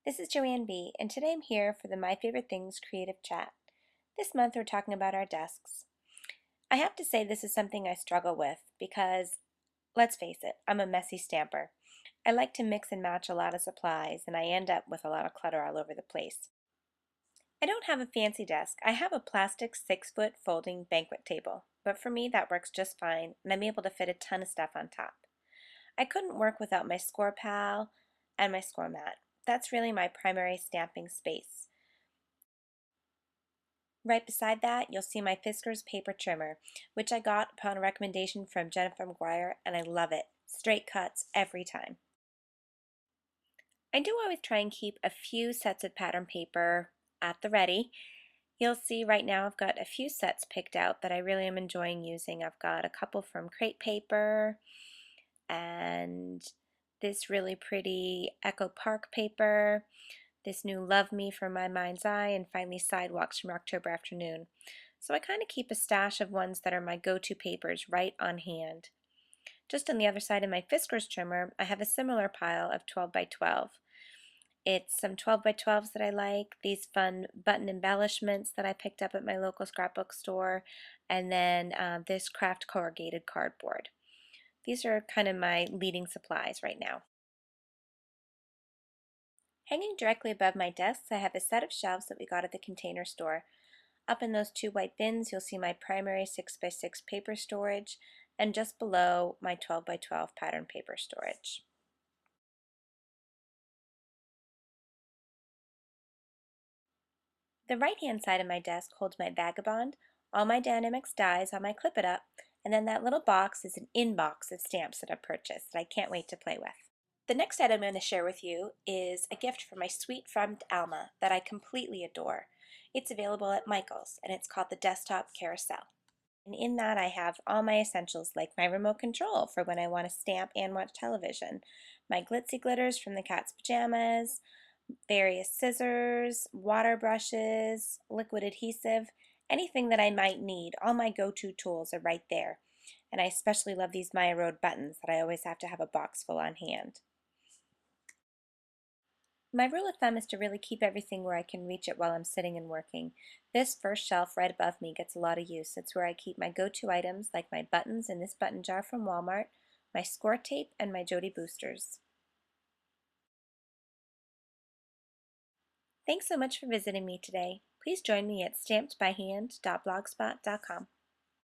This is Joanne B, and today I'm here for the My Favorite Things Creative Chat. This month we're talking about our desks. I have to say this is something I struggle with because, let's face it, I'm a messy stamper. I like to mix and match a lot of supplies, and I end up with a lot of clutter all over the place. I don't have a fancy desk. I have a plastic 6-foot folding banquet table, but for me that works just fine, and I'm able to fit a ton of stuff on top. I couldn't work without my score pal and my score mat. That's really my primary stamping space. Right beside that, you'll see my Fiskars paper trimmer, which I got upon a recommendation from Jennifer McGuire, and I love it. Straight cuts every time. I do always try and keep a few sets of pattern paper at the ready. You'll see right now I've got a few sets picked out that I really am enjoying using. I've got a couple from Crate Paper and this really pretty Echo Park paper, this new Love Me from My Mind's Eye, and finally Sidewalks from October Afternoon. So I kind of keep a stash of ones that are my go-to papers right on hand. Just on the other side of my Fiskars trimmer, I have a similar pile of 12 by 12. It's some 12 by 12s that I like, these fun button embellishments that I picked up at my local scrapbook store, and then this craft corrugated cardboard. These are kind of my leading supplies right now. Hanging directly above my desks, I have a set of shelves that we got at the Container Store. Up in those two white bins, you'll see my primary 6 by 6 paper storage, and just below, my 12 by 12 pattern paper storage. The right-hand side of my desk holds my Vagabond, all my Dynamics dies on my Clip It Up, and then that little box is an inbox of stamps that I've purchased that I can't wait to play with. The next item I'm going to share with you is a gift from my sweet friend Alma that I completely adore. It's available at Michael's, and it's called the Desktop Carousel. And in that I have all my essentials like my remote control for when I want to stamp and watch television, my glitzy glitters from the cat's pajamas, various scissors, water brushes, liquid adhesive, anything that I might need. All my go-to tools are right there. And I especially love these Maya Road buttons that I always have to have a box full on hand. My rule of thumb is to really keep everything where I can reach it while I'm sitting and working. This first shelf right above me gets a lot of use. It's where I keep my go-to items like my buttons in this button jar from Walmart, my score tape, and my Jody boosters. Thanks so much for visiting me today. Please join me at stampedbyhand.blogspot.com.